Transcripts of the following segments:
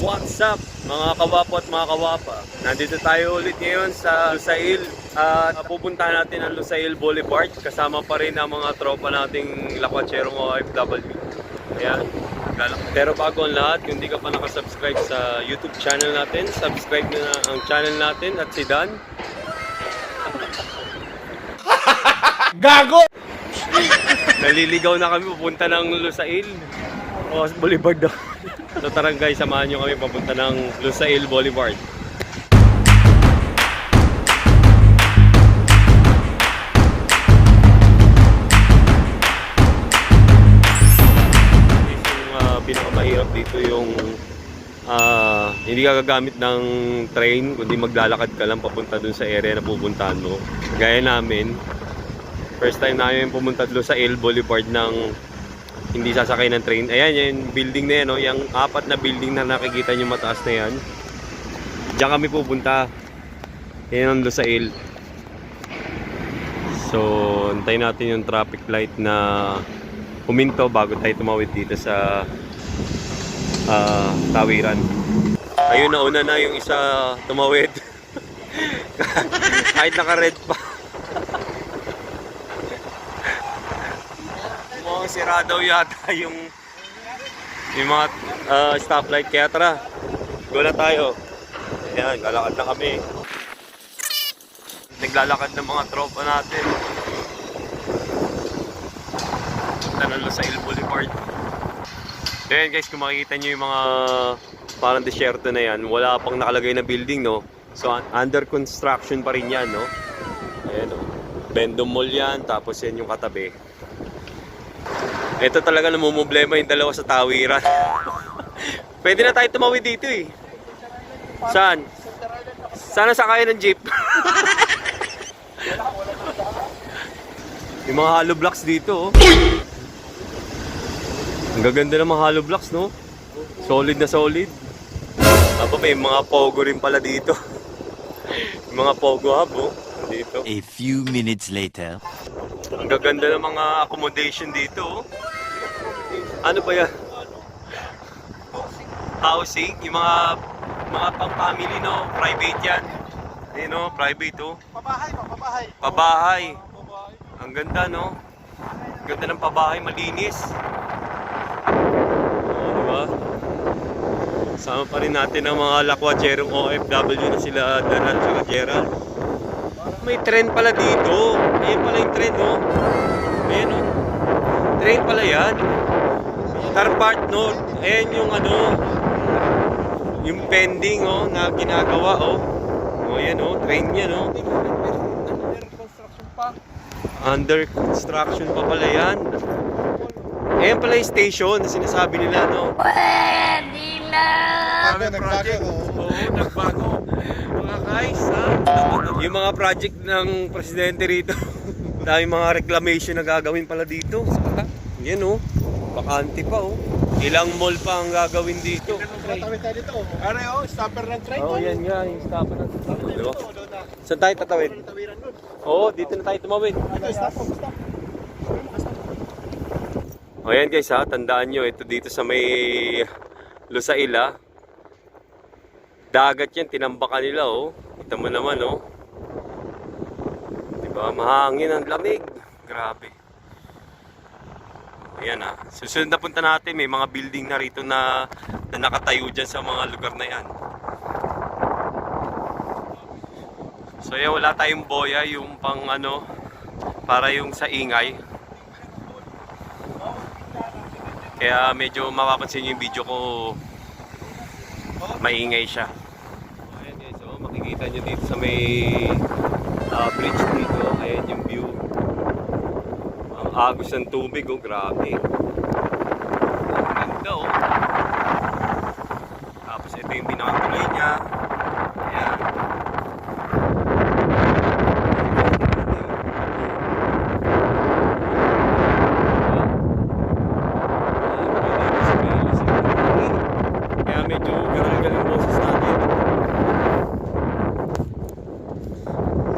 What's up mga kawapo at mga kawapa? Nandito tayo ulit ngayon sa Lusail at pupuntahan natin ang Lusail Boulevard kasama pa rin ang mga tropa nating lakwacherong OFW. Ayan. Pero bago ang lahat, kung hindi ka pa nakasubscribe sa YouTube channel natin, subscribe na ang channel natin at si Dan. Gago! Naliligaw na kami pupunta ng Lusail. O, Boulevard daw. So tara guys, samahan nyo kami papunta ng Lusail Boulevard. Yung pinakamahirap dito yung hindi ka gagamit ng train, kundi maglalakad ka lang papunta dun sa area na pupuntahan mo. Gaya namin, first time namin pumunta sa Lusail Boulevard ng hindi sasakay ng train. Ayan, yung building na yan, no? Yung apat na building na nakikita nyo mataas na yan. Diyan kami pupunta. Yan ang Lusail. So, antayin natin yung traffic light na huminto bago tayo tumawid dito sa tawiran. Ayun, nauna na yung isa tumawid. Kahit naka-red pa. Sira daw yata yung mga stoplight, kaya tara, go na tayo. Ayan, lalakad na kami. Naglalakad ng mga tropa natin. Punta na Lusail Boulevard. Ayan guys, kung makikita nyo yung mga parang desierto na yan, wala pang nakalagay na building, no? So under construction pa rin yan, no? Ayan, no? Bendom Mall yan, tapos yan yung katabi. Ito talaga namumblema yung dalawa sa tawiran. Pwede na tayo tumawid dito eh. Saan? Sana sakayan ng jeep. Yung mga hollow blocks dito, oh. Ang gaganda ng mga hollow blocks, no? Solid na solid. Tapos may mga pogo rin pala dito. Yung mga pogo hub, oh. Dito. A few minutes later. Ang gaganda ng mga accommodation dito, oh. Ano ba yan? Housing, yung mga pang-family, no? Private yan. Ayun, no? Private, oh. Pabahay. Pabahay. Ang ganda, no? Ang ganda ng pabahay, malinis. Oh, diba? Sama pa rin natin ang mga lakwacherong OFW na sila Dan at Gerald. May train pala dito. Ayan pala yung train, no? Ayan, no? Train pala yan. Tarpart, no? Ayan yung ano, yung pending, oh, na ginagawa, oh. Oh, ayan, oh, train yan, oh. Under construction pa pala yan. Ayan pala yung station na sinasabi nila, no? Pwede na! Nagbago. Oo, nagbago. Mga guys, ha? Yung mga project ng presidente rito. Dahil mga reclamation na gagawin pala dito. Yan, oh. Bakante pa, oh. Ilang mall pa ang gagawin dito. Tatawid tayo dito. Are, oh, stopper ng train. Oh, yan nga, yung stopper ng train. Diba? Saan tayo tatawid? Oo, dito na tayo tumawid. Stop. O yan guys, ha, tandaan nyo, ito dito sa may Lusail, ha. Dagat yan, tinambakan nila, oh. Kita mo naman, oh. Diba, mahangin ang lamig. Grabe. Ayan, ha. Susunod na punta natin, may mga building na rito na nakatayo dyan sa mga lugar na yan. So yan, wala tayong boya, yung pang ano, para yung sa ingay. Kaya medyo mapapansin nyo yung video ko, maingay siya. Ayan guys, so makikita nyo dito sa may bridge dito, ayan yung view. Ang agos ng tubig, oh, grabe. Ang ganda, oh. Tapos ito yung pinakatuloy niya. Ayan. Kaya medyo garal-garal yung boses natin.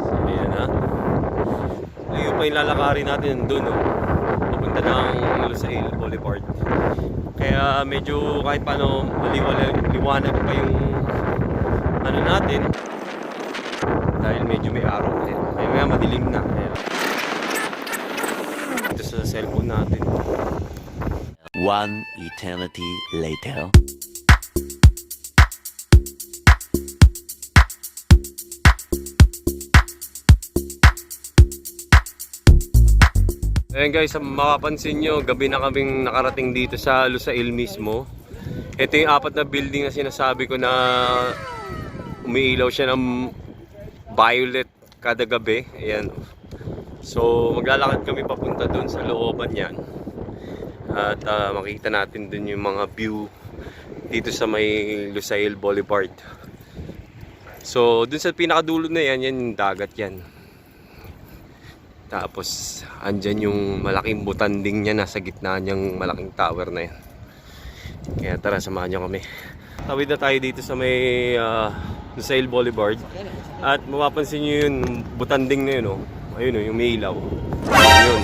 So ayan, ha. Ayun pa yung lalakarin natin doon, oh. Papunta papunta ng Lusail Boulevard. Kaya medyo kahit paano liwanag pa yung ano natin. Dahil medyo may araw na yan. Kaya madilim na. Kaya ito sa cellphone natin. One eternity later. Ayan guys, makapansin nyo, gabi na kaming nakarating dito sa Lusail mismo. Ito yung 4 na building na sinasabi ko na umiilaw siya ng violet kada gabi. Ayan. So maglalakad kami papunta dun sa looban yan. At makita natin dun yung mga view dito sa may Lusail Boulevard. So dun sa pinakadulo na yan, yan yung dagat yan. Tapos andyan yung malaking butanding niya, nasa gitna niyang malaking tower na yan. Kaya tara, samahan niyo kami. Tawid na tayo dito sa may Lusail Boulevard. At mapapansin niyo yun, butanding na yun, oh. Ayun, oh, yung may ilaw. Ayun.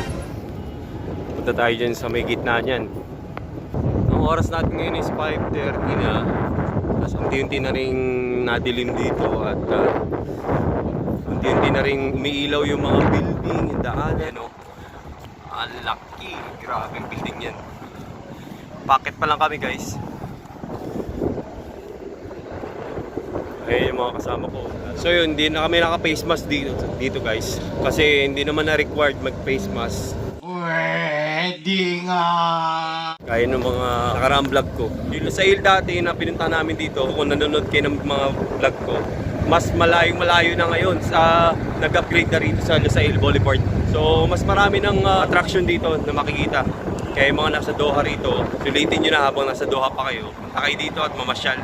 Punta tayo dyan sa may gitna niyan. Ang oras natin ngayon is 5:30 na. Tapos unti-unti na rin nadilim dito. At unti-unti na rin umiilaw yung mga building, yung daanan, no? Ang laki, grabe yung building yan. Packet pa lang kami guys. Ayun yung mga kasama ko. So yun, hindi na kami naka-face mask dito guys. Kasi hindi naman na-required mag-face mask. Pwede nga. Kaya ng mga nakaraang vlog ko. Yung Lusail dati na pinunta namin dito, kung nanonood kayo ng mga vlog ko, mas malayo na ngayon sa nag-upgrade na rito sa Lusail Boulevard. So mas marami ng attraction dito na makikita. Kaya yung mga nasa Doha rito, sulitin nyo na habang nasa Doha pa kayo. Punta kayo dito at mamasyal.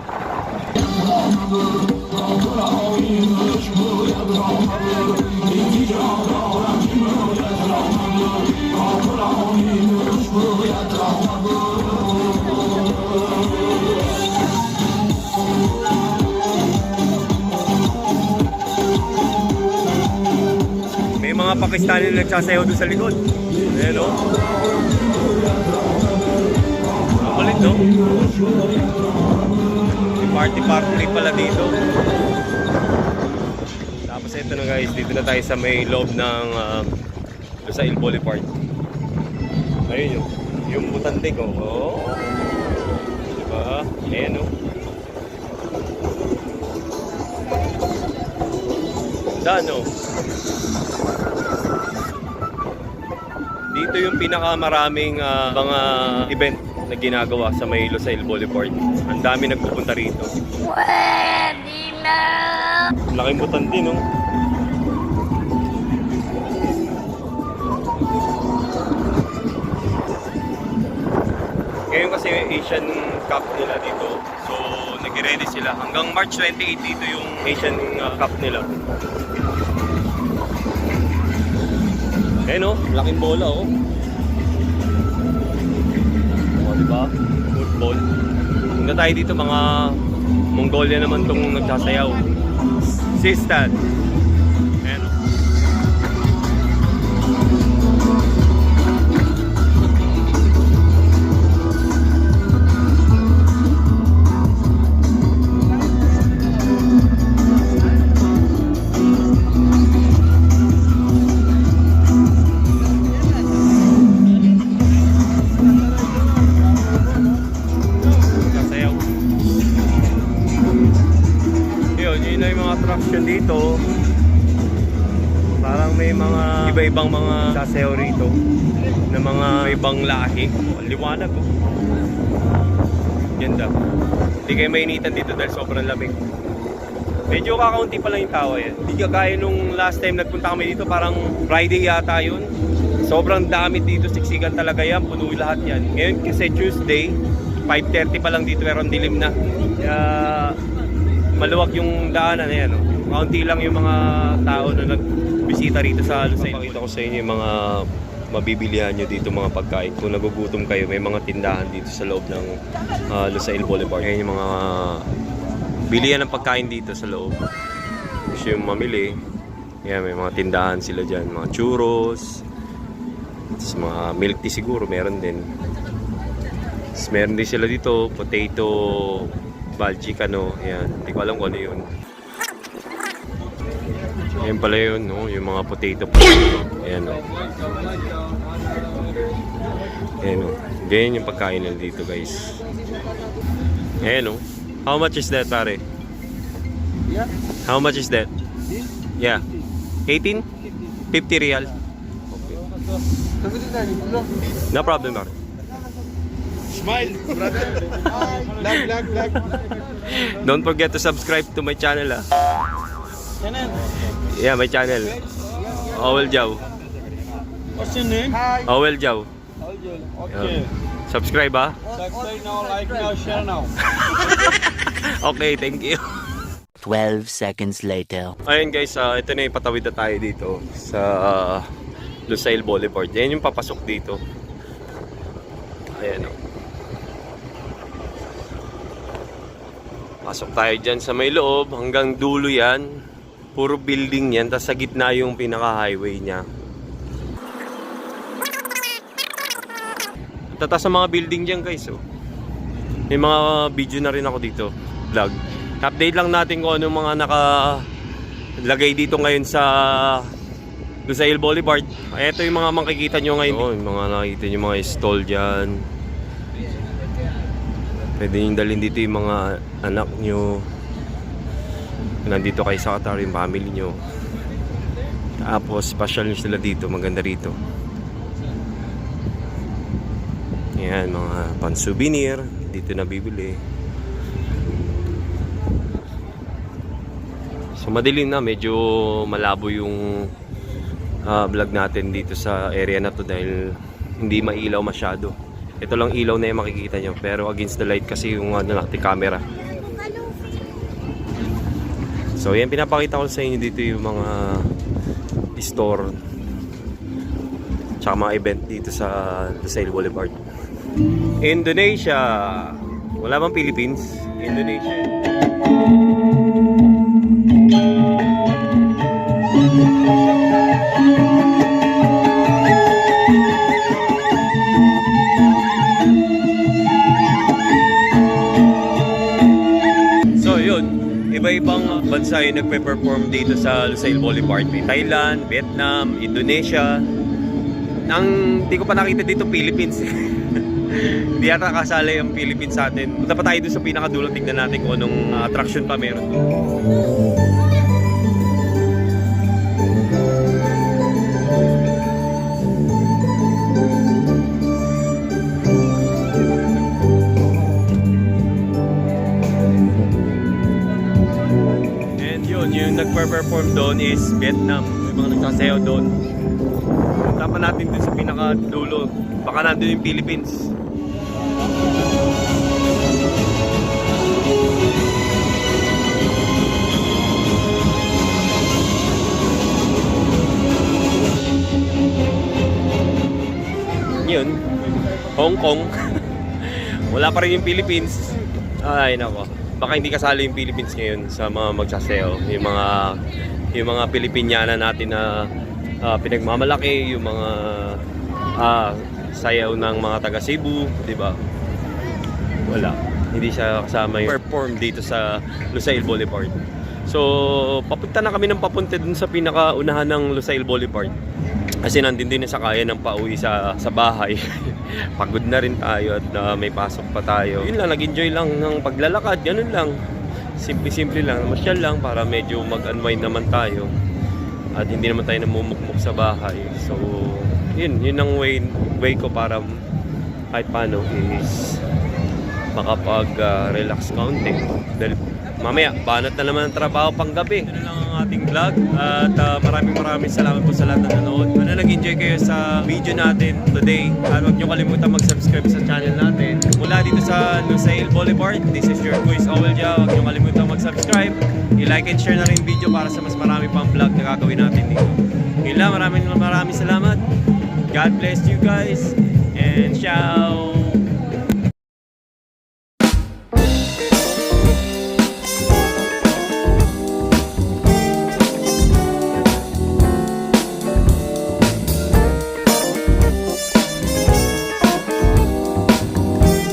May mga Pakistani na nagsasayaw doon sa likod. Ayan o. Makulit no? May party pala dito. Tapos ito na guys, dito na tayo sa may loob ng Lusail Boulevard. Ayun yung butanding ko. Oh. Diba? Ayan o. Dano. Dito yung pinakamaraming mga event na ginagawa sa may Lusail Boulevard. Ang dami nagpupunta rito. Pwede na! Laking butanding, no? Ngayon kasi Asian Cup nila dito. So, nag-ready sila. Hanggang March 28 dito yung Asian Cup nila. Ayan o, laking bola o. O, diba? Football. Punta tayo dito, mga Mongolia naman itong nagsasayaw. Sistan. Ayan o. Dito parang may mga iba-ibang mga sasayaw rito na mga ibang lahi. Liwanag oh. Ganda. Hindi kayo mainitan dito dahil sobrang lamig. Medyo kakaunti pa lang yung tao yan. Hindi kagaya nung last time nagpunta kami dito, parang Friday yata yun. Sobrang dami dito, siksikan talaga yan, puno lahat yan. Ngayon kasi Tuesday, 5:30 pa lang dito pero ang dilim na. Kaya maluwag yung daanan na yan oh. Kaunti lang yung mga tao na nagbisita rito sa Lusail. Pakita ko sa inyo yung mga mabibilihan nyo dito, mga pagkain. Kung nagugutom kayo, may mga tindahan dito sa loob ng Lusail Boulevard. Ayan yung mga bilihan ng pagkain dito sa loob. Gusto yung mamili. Ayan, may mga tindahan sila dyan. Mga churros, Tapos mga milk tea siguro, meron din. Tapos meron din sila dito, potato, Balgicano, ayan. Hindi ko alam kung ano yun. Ayan pala yun, no? Yung mga potato. Ayan, no? Ayan, no? Ganyan yung pagkain nila dito, guys. Ayan, no? How much is that, pare? Yeah. How much is that? This? Yeah. 18? 50 real. No problem, pare. Smile, brother. Lag. Don't forget to subscribe to my channel, ah. Kanan. Yeah, my channel. Owel Jaw. What's your name? Hi. Owel Jaw. Okay. Subscribe, ah. Subscribe now, like now, share now. Okay, thank you. 12 seconds later. Ayun guys, ito na yung patawid na tayo dito sa Lusail Boulevard. Yan yung papasok dito. Ayan, o. Pasok tayo dyan sa may loob. Hanggang dulo yan. Puro building yan. Tapos sa gitna yung pinaka-highway niya. Tatas sa mga building dyan guys. Oh. May mga video na rin ako dito. Vlog. Update lang natin kung anong mga nakalagay dito ngayon sa Lusail Boulevard. Ito yung mga makikita nyo ngayon. Oh, yung mga nakikita nyo mga stall dyan. Pwede nyo dalhin dito yung mga anak nyo. Nandito kayo sa Qatar yung family nyo. Tapos special nyo sila dito. Maganda rito. Yan, mga pan-souvenir. Dito na bibili. So madilim na, medyo malabo yung vlog natin dito sa area na to dahil hindi mailaw masyado. Ito lang ilaw na yung makikita nyo, pero against the light kasi yung nating camera. So yan, pinapakita ko sa inyo dito yung mga store tsaka mga event dito sa Lusail Boulevard. Indonesia. Wala bang Philippines? Indonesia. So yun, iba-ibang bansa yung nagpe-perform dito sa Lusail Boulevard. May Thailand, Vietnam, Indonesia. Ang di ko pa nakita dito Philippines. Hindi yata kasali ang Philippines sa atin. Punta pa tayo doon sa pinakadulo. Tignan natin kung anong attraction pa meron doon. And yun, yung nagper-perform doon is Vietnam. May mga nagsasayaw doon. Punta pa natin doon sa pinakadulo. Baka nandun yung Philippines. Yun, Hong Kong. Wala pa rin yung Philippines. Ay nako, baka hindi kasali yung Philippines ngayon sa mga magsasayaw. Yung mga Pilipinyana natin na pinagmamalaki, yung mga sayaw ng mga taga Cebu, di ba? Wala, hindi siya kasama yung perform dito sa Lusail Boulevard. So papunta na kami ng papunta dun sa pinakaunahan ng Lusail Boulevard. Kasi nandun din na sa kaya ng pauwi sa bahay. Pagod na rin tayo at may pasok pa tayo. Yun lang, nag-enjoy lang ng paglalakad, ganun lang. Simple-simple lang, masyal lang para medyo mag-unwind naman tayo. At hindi naman tayo namumukmuk sa bahay. So yun ang way ko para kahit paano is makapag-relax kaunti. Dahil mamaya, banat na naman ang trabaho pang gabi. Ito na lang ang ating vlog. At maraming salamat po sa lahat na nanood. Sana nag-enjoy kayo sa video natin today. At huwag nyo kalimutan mag-subscribe sa channel natin. Mula dito sa Lusail Boulevard, this is your Quiz Owel Jaw. Huwag nyo kalimutan mag-subscribe. I-like and share na rin video para sa mas marami pang vlog na gagawin natin dito. Yun lang, maraming salamat. God bless you guys. And ciao!